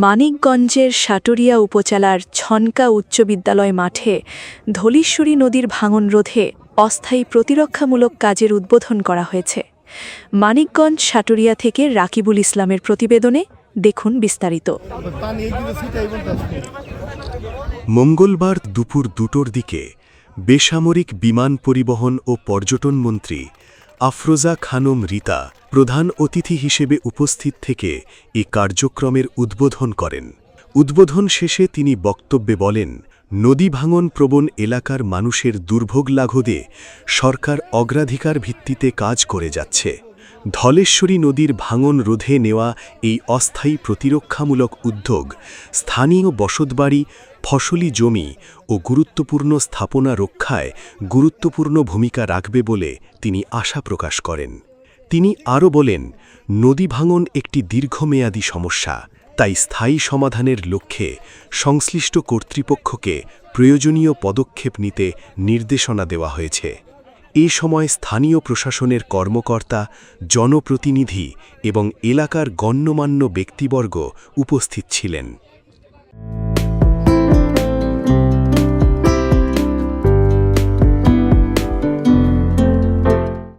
মানিকগঞ্জের সাটুরিয়া উপজেলার ছনকা উচ্চ বিদ্যালয় মাঠে ধলেশ্বরী নদীর ভাঙন রোধে অস্থায়ী প্রতিরক্ষামূলক কাজের উদ্বোধন করা হয়েছে। মানিকগঞ্জ সাটুরিয়া থেকে রাকিবুল ইসলামের প্রতিবেদনে দেখুন বিস্তারিত। মঙ্গলবার দুপুর ২টোর দিকে বেসামরিক বিমান পরিবহন ও পর্যটন মন্ত্রী আফরোজা খানম রিতা প্রধান অতিথি হিসেবে উপস্থিত থেকে এ কার্যক্রমের উদ্বোধন করেন। উদ্বোধন শেষে তিনি বক্তব্যে বলেন, নদী ভাঙন প্রবণ এলাকার মানুষের দুর্ভোগ লাঘবে সরকার অগ্রাধিকার ভিত্তিতে কাজ করে যাচ্ছে। ধলেশ্বরী নদীর ভাঙন রোধে নেওয়া এই অস্থায়ী প্রতিরক্ষামূলক উদ্যোগ স্থানীয় বসতবাড়ি, ফসলি জমি ও গুরুত্বপূর্ণ স্থাপনা রক্ষায় গুরুত্বপূর্ণ ভূমিকা রাখবে বলে তিনি আশা প্রকাশ করেন। তিনি আরও বলেন, নদী ভাঙন একটি দীর্ঘমেয়াদী সমস্যা, তাই স্থায়ী সমাধানের লক্ষ্যে সংশ্লিষ্ট কর্তৃপক্ষকে প্রয়োজনীয় পদক্ষেপ নিতে নির্দেশনা দেওয়া হয়েছে। এ সময় স্থানীয় প্রশাসনের কর্মকর্তা, জনপ্রতিনিধি এবং এলাকার গণ্যমান্য ব্যক্তিবর্গ উপস্থিত ছিলেন।